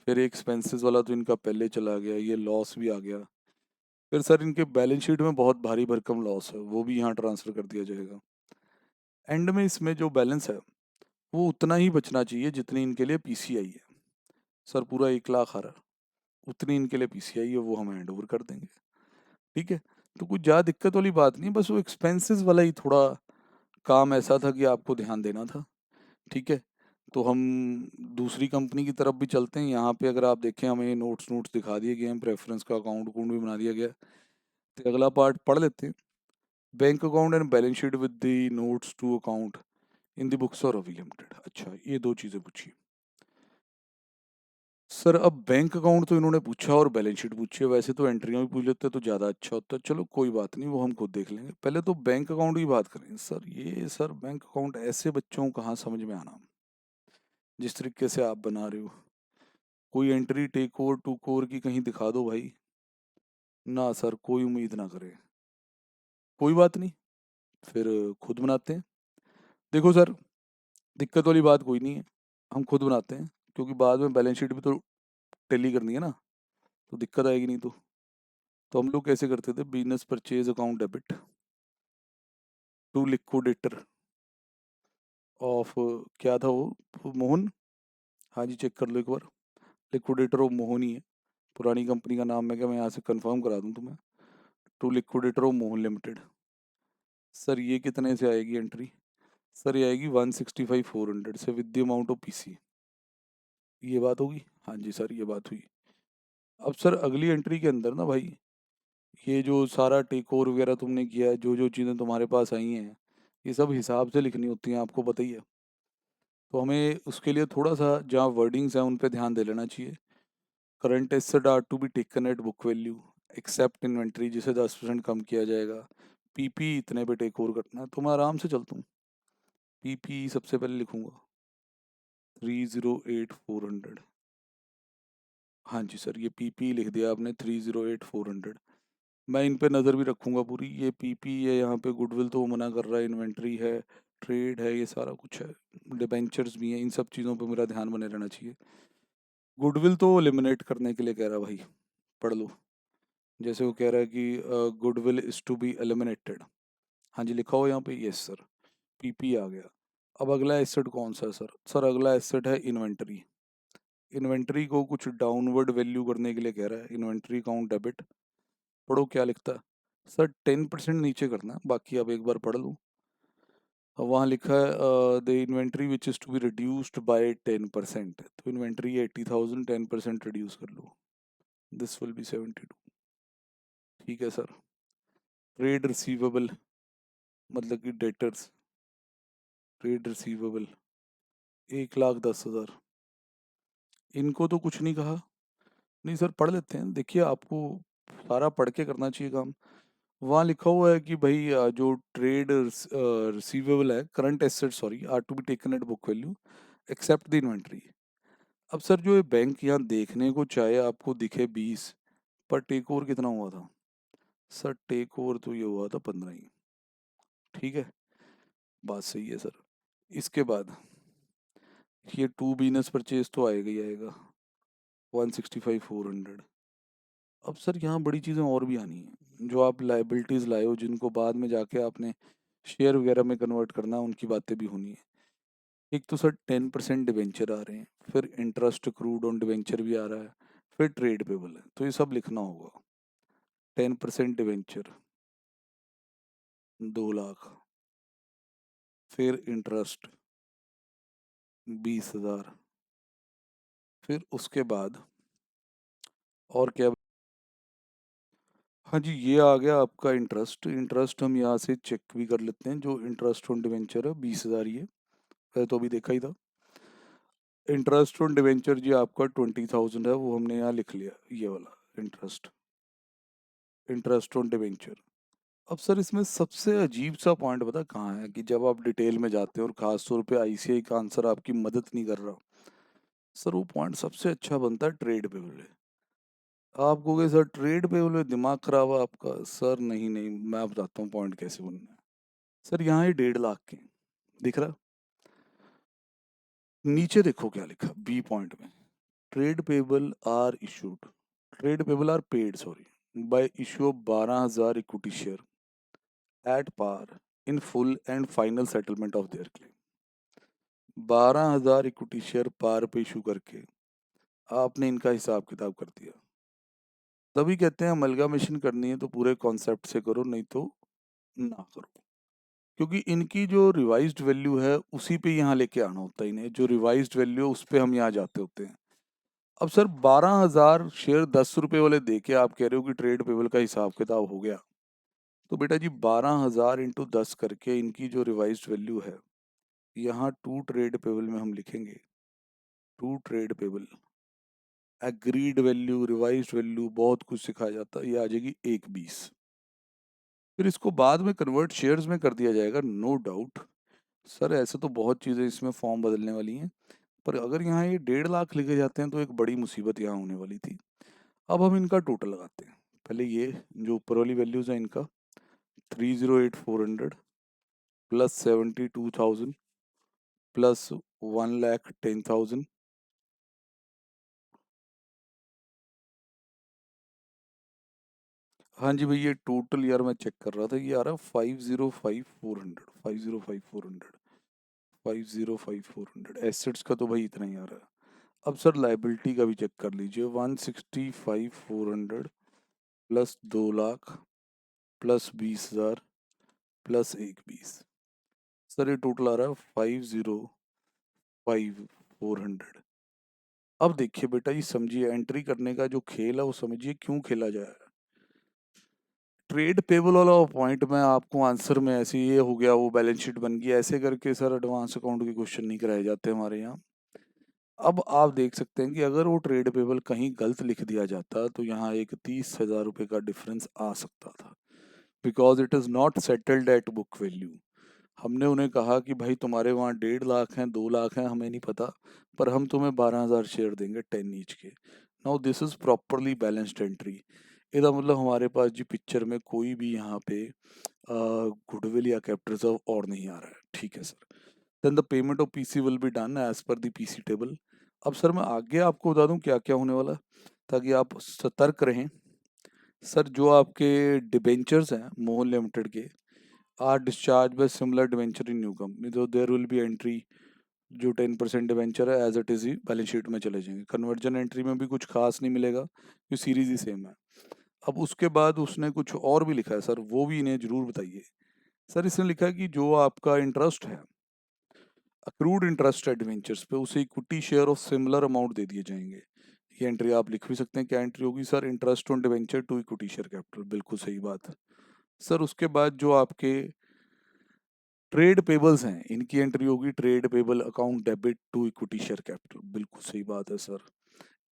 फिर एक्सपेंसेस वाला तो इनका पहले चला गया, ये लॉस भी आ गया। फिर सर इनके बैलेंस शीट में बहुत भारी भरकम लॉस है, वो भी यहाँ ट्रांसफर कर दिया जाएगा। एंड में इसमें जो बैलेंस है वो उतना ही बचना चाहिए जितनी इनके लिए पीसीआई है। सर पूरा 1 लाख आ रहा है, उतनी इनके लिए पीसीआई है, वो हम हैंड ओवर कर देंगे। ठीक है, तो कुछ ज़्यादा दिक्कत वाली बात नहीं, बस वो एक्सपेंसेस वाला ही थोड़ा काम ऐसा था कि आपको ध्यान देना था। ठीक है, तो हम दूसरी कंपनी की तरफ भी चलते हैं। यहाँ पे अगर आप देखें हमें नोट्स नोट्स दिखा दिए गए हैं, प्रेफरेंस का अकाउंट अकाउंट भी बना दिया गया है। तो अगला पार्ट पढ़ लेते हैं। Bank account and balance sheet with the notes to account in the books और रवि लिमिटेड। अच्छा, ये दो चीज़ें पूछी सर। अब बैंक अकाउंट तो इन्होंने पूछा और बैलेंस शीट पूछी है, वैसे तो एंट्रियां भी पूछ लेते तो ज़्यादा अच्छा होता। चलो कोई बात नहीं, वो हम खुद देख लेंगे। पहले तो बैंक अकाउंट की बात करें सर। ये सर बैंक अकाउंट ऐसे बच्चों को कहाँ समझ में आना, जिस तरीके से आप बना रहे हो। कोई एंट्री टेक ओवर टू कोर की कहीं दिखा दो भाई। ना सर, कोई उम्मीद ना करे। कोई बात नहीं, फिर खुद बनाते हैं। देखो सर, दिक्कत वाली बात कोई नहीं है, हम खुद बनाते हैं, क्योंकि बाद में बैलेंस शीट भी तो टेली करनी है ना, तो दिक्कत आएगी नहीं तो हम लोग कैसे करते थे, business purchase account debit to liquidator of, क्या था वो, मोहन। हाँ जी, चेक कर लो एक बार। लिक्विडेटर ऑफ मोहन ही है, पुरानी कंपनी का नाम है क्या, मैं यहाँ से कंफर्म करा दूँ तुम्हें। To liquidator of Mohan limited. Sir ये कितने से आएगी एंट्री? सर ये आएगी 165,400 से with the amount of PC. ये बात होगी। हाँ जी सर, ये बात हुई। अब सर अगली एंट्री के अंदर ना भाई, ये जो सारा टेक ओवर वगैरह तुमने किया है, जो जो चीज़ें तुम्हारे पास आई हैं, ये सब हिसाब से लिखनी होती हैं, आपको पता ही है। तो हमें उसके लिए थोड़ा सा जहाँ वर्डिंग्स हैं उन पे ध्यान दे लेना चाहिए। Current asset are to be taken at book value except inventory, जिसे 10% कम किया जाएगा। पीपी इतने पे टेक ओवर करना है, तो मैं आराम से चलता हूँ। पीपी सबसे पहले लिखूंगा 308,400। हाँ जी सर, ये पीपी लिख दिया आपने 308,400। मैं इन पे नज़र भी रखूंगा पूरी। ये पीपी है, यहाँ पे गुडविल तो वो मना कर रहा है, इन्वेंट्री है, ट्रेड है, ये सारा कुछ है, डिबेंचर्स भी हैं, इन सब चीज़ों पे मेरा ध्यान बने रहना चाहिए। गुडविल तो एलिमिनेट करने के लिए कह रहा है भाई, पढ़ लो। जैसे वो कह रहा है कि goodwill is to be eliminated. हाँ जी, लिखा हो यहाँ पे, यस सर। पीपी आ गया। अब अगला एसेट कौन सा है सर? सर अगला एसेट है इन्वेंट्री। इन्वेंट्री को कुछ डाउनवर्ड वैल्यू करने के लिए कह रहा है, इन्वेंट्री काउंट डेबिट। पढ़ो क्या लिखता है सर। 10% नीचे करना, बाकी आप एक बार पढ़ लो। वहाँ लिखा है the inventory which is to be reduced by 10%। तो इन्वेंट्री 80,000, 10% रिड्यूस कर लो, दिस विल बी 72। ठीक है सर। ट्रेड रिसीवेबल, मतलब कि डेटर्स, ट्रेड रिसीवेबल 1,10,000। इनको तो कुछ नहीं कहा। नहीं सर, पढ़ लेते हैं। देखिए, आपको सारा पढ़ के करना चाहिए काम। वहाँ लिखा हुआ है कि भाई जो ट्रेड रिसीवेबल है, current asset sorry, are to be taken at book value except the inventory. अब सर जो ये बैंक यहाँ देखने को चाहे आपको दिखे 20, पर टेक ओवर कितना हुआ था? सर टेक ओवर तो ये हुआ था 15 ही। ठीक है, बात सही है सर। इसके बाद ये टू बिजनेस परचेज तो आएगा ही आएगा, 165,400। अब सर यहाँ बड़ी चीज़ें और भी आनी है, जो आप लाइबिलिटीज़ लाए हो, जिनको बाद में जाके आपने शेयर वगैरह में कन्वर्ट करना है, उनकी बातें भी होनी है। एक तो सर 10% डिवेंचर आ रहे हैं, फिर इंटरेस्ट क्रूड ऑन डिवेंचर भी आ रहा है, फिर ट्रेड पेबल है, तो ये सब लिखना होगा। 10% डिवेंचर 2 लाख, फिर इंटरेस्ट 20,000, फिर उसके बाद और क्या? हाँ जी, ये आ गया आपका इंटरेस्ट। इंटरेस्ट हम यहाँ से चेक भी कर लेते हैं। जो इंटरेस्ट ऑन डिवेंचर है 20,000, ये है तो अभी देखा ही था। इंटरेस्ट ऑन डिवेंचर जी आपका 20,000 है, वो हमने यहाँ लिख लिया, ये वाला इंटरेस्ट, इंटरेस्ट ऑन डिवेंचर। अब सर इसमें सबसे अजीब सा पॉइंट पता कहाँ है, कि जब आप डिटेल में जाते हो और खास तौर पे आईसीआई का आंसर आपकी मदद नहीं कर रहा, सर वो पॉइंट सबसे अच्छा बनता है ट्रेड पेबल। आप कहोगे सर ट्रेड पेबल में दिमाग खराब है आपका। सर नहीं नहीं, मैं बताता हूँ पॉइंट कैसे बनना है। सर यहाँ ये 1.5 लाख के दिख रहा, नीचे देखो क्या लिखा बी पॉइंट में, trade payable are issued, trade payable are paid sorry by issue of 12,000 equity share at par in full and final settlement of their claim. 12,000 equity share par पे इशू करके आपने इनका हिसाब किताब कर दिया। तभी कहते हैं अमलगामेशन करनी है तो पूरे कॉन्सेप्ट से करो, नहीं तो ना करो। क्योंकि इनकी जो रिवाइज्ड वैल्यू है उसी पे यहाँ लेके आना होता है इन्हें, जो रिवाइज्ड वैल्यू है उस पे हम यहाँ जाते होते हैं। अब सर 12,000 शेयर 10 रुपए वाले दे के आप कह रहे हो कि ट्रेड पेबल का हिसाब किताब हो गया, तो बेटा जी 12,000 इंटू 10 करके इनकी जो रिवाइज्ड वैल्यू है, यहाँ टू ट्रेड पेबल में हम लिखेंगे, to trade payable, agreed value, revised value, बहुत कुछ सिखाया जाता है, ये आ जाएगी 1,20। फिर इसको बाद में कन्वर्ट शेयर्स में कर दिया जाएगा, नो डाउट। सर ऐसे तो बहुत चीज़ें इसमें फॉर्म बदलने वाली हैं, पर अगर यहाँ ये 1.5 लाख लिखे जाते हैं तो एक बड़ी मुसीबत यहाँ होने वाली थी। अब हम इनका टोटल लगाते हैं। पहले ये जो ऊपर वाली वैल्यूज़ हैं इनका 308,400 प्लस 72,000 प्लस 1,10,000। हाँ जी भाई, ये टोटल यार मैं चेक कर रहा था, ये आ रहा है 505,400, 505,400, 505,400। एसेट्स का तो भाई इतना ही आ रहा है। अब सर लाइबिलिटी का भी चेक कर लीजिए, 165,400 plus 2 lakh plus 20,000 plus 1,20। Sir ये टोटल आ रहा है 505,400। अब देखिए बेटा, ये समझिए एंट्री करने का जो खेल है वो समझिए क्यों खेला जाए। ट्रेड पेबल वाला पॉइंट में आपको आंसर में ऐसे ये हो गया, वो बैलेंस शीट बन गई, ऐसे करके सर एडवांस अकाउंट के क्वेश्चन नहीं कराए जाते हमारे यहाँ। अब आप देख सकते हैं कि अगर वो ट्रेड पेबल कहीं गलत लिख दिया जाता तो यहाँ एक 30,000 रुपये का डिफरेंस आ सकता था, because it is not settled at book value. हमने उन्हें कहा कि भाई तुम्हारे वहाँ 1.5 लाख हैं, 2 लाख हैं, हमें नहीं पता, पर हम तुम्हें 12,000 शेयर देंगे 10 ईच के। Now this is properly balanced entry. इसका मतलब हमारे पास जी पिक्चर में कोई भी यहाँ पे गुडविल या कैपिटल रिजर्व और नहीं आ रहा है, ठीक है sir. Then the payment of PC will be done as per the PC table. अब सर मैं आगे आपको बता दूं क्या क्या होने वाला, ताकि आप सतर्क रहें। सर जो आपके डिबेंचर्स हैं मोहन लिमिटेड के are discharge by similar debenture in new company, तो देयर विल बी एंट्री जो 10% डिबेंचर है एज इट इज ही बैलेंस शीट में चले जाएंगे। कन्वर्जन एंट्री में भी कुछ खास नहीं मिलेगा, ये सीरीज ही सेम है। अब उसके बाद उसने कुछ और भी लिखा है सर, वो भी इन्हें जरूर बताइए। सर इसने लिखा है कि जो आपका इंटरेस्ट है, अक्रूड इंटरेस्ट है डिवेंचर्स पे, उसे equity share of similar amount दे दिए जाएंगे। ये एंट्री आप लिख भी सकते हैं, क्या एंट्री होगी sir, interest on debenture to equity share capital, बिल्कुल सही बात। सर उसके बाद जो आपके ट्रेड पेबल्स हैं, इनकी एंट्री होगी trade payable account debit to equity share capital, बिल्कुल सही बात है सर।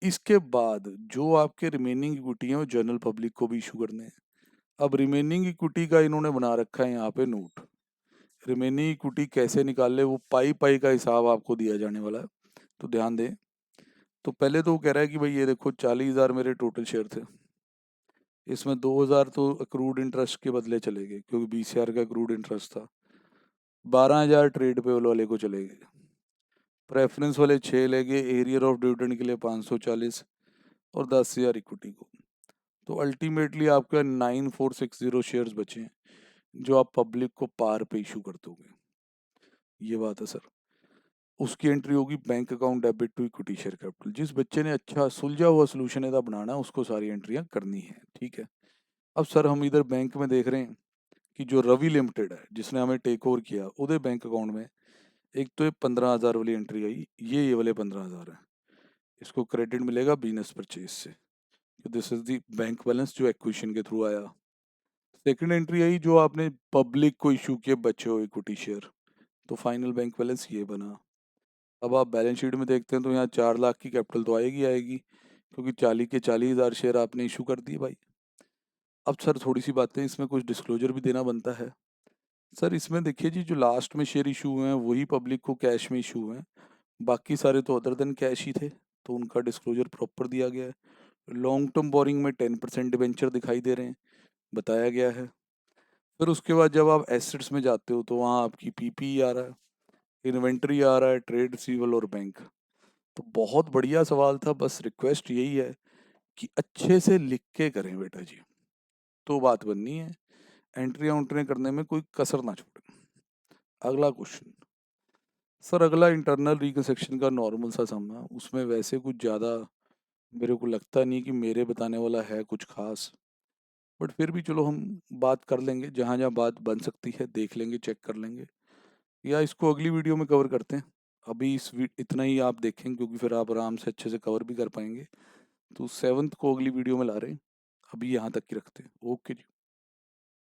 इसके बाद जो आपके रिमेनिंग इक्विटी हैं वो जनरल पब्लिक को भी इशू करने हैं। अब रिमेनिंग इक्विटी का इन्होंने बना रखा है यहाँ पे नोट। रिमेनिंग इक्विटी कैसे निकाले, वो पाई पाई का हिसाब आपको दिया जाने वाला है, तो ध्यान दें। तो पहले तो वो कह रहा है कि भाई ये देखो 40,000 मेरे टोटल शेयर थे, इसमें 2,000 तो अक्रूड इंटरेस्ट के बदले चले गए क्योंकि बीसीआर का अक्रूड इंटरेस्ट था, 12,000 ट्रेड पेबल वाले को चले गए, प्रेफरेंस वाले 6 ले गए, एरियर ऑफ डिविडेंड के लिए 540 और 10,000 इक्विटी को। तो अल्टीमेटली आपके 9,460 शेयर्स बचे हैं जो आप पब्लिक को पार पे इशू कर दोगे, ये बात है सर। उसकी एंट्री होगी bank account debit to equity share capital. जिस बच्चे ने अच्छा सुलझा हुआ सोल्यूशन ਇਹਦਾ बनाना है उसको सारी एंट्रियां करनी है, ठीक है। अब सर हम इधर बैंक में देख रहे हैं कि जो रवि लिमिटेड है जिसने हमें टेक ओवर किया, उधर बैंक अकाउंट में एक तो ये 15,000 वाली एंट्री आई, ये वाले 15,000 है, इसको क्रेडिट मिलेगा बिजनेस परचेज से, this is the bank balance जो एक्विजिशन के थ्रू आया। सेकंड एंट्री आई जो आपने पब्लिक को इशू किए बचे हो इक्विटी शेयर, तो फाइनल बैंक बैलेंस ये बना। अब आप बैलेंस शीट में देखते हैं तो यहाँ 4 लाख की कैपिटल तो आएगी आएगी, क्योंकि 40,000 शेयर आपने इशू कर दिए भाई। अब सर थोड़ी सी बातें इसमें कुछ डिस्क्लोजर भी देना बनता है। सर इसमें देखिए जी, जो लास्ट में शेयर इशू हुए हैं वही पब्लिक को कैश में इशू हुए हैं, बाकी सारे तो अदर देन कैश ही थे, तो उनका डिस्क्लोजर प्रॉपर दिया गया है। लॉन्ग टर्म बोरिंग में 10% डिबेंचर दिखाई दे रहे हैं, बताया गया है। फिर उसके बाद जब आप एसेट्स में जाते हो तो वहाँ आपकी पीपी आ रहा है, इन्वेंट्री आ रहा है, ट्रेड रिसीवेबल और बैंक। तो बहुत बढ़िया सवाल था, बस रिक्वेस्ट यही है कि अच्छे से लिख के करें बेटा जी, तो बात बननी है, एंट्री आउंट्री करने में कोई कसर ना छोड़े। अगला क्वेश्चन सर, अगला इंटरनल रिकंस्ट्रक्शन का नॉर्मल सा सम है, उसमें वैसे कुछ ज़्यादा मेरे को लगता नहीं कि मेरे बताने वाला है कुछ खास, बट फिर भी चलो हम बात कर लेंगे, जहाँ जहाँ बात बन सकती है देख लेंगे, चेक कर लेंगे, या इसको अगली वीडियो में कवर करते हैं। अभी इतना ही आप देखें, क्योंकि फिर आप आराम से अच्छे से कवर भी कर पाएंगे। तो 7th को अगली वीडियो में ला रहे हैं, अभी यहाँ तक की रखते हैं। ओके जी।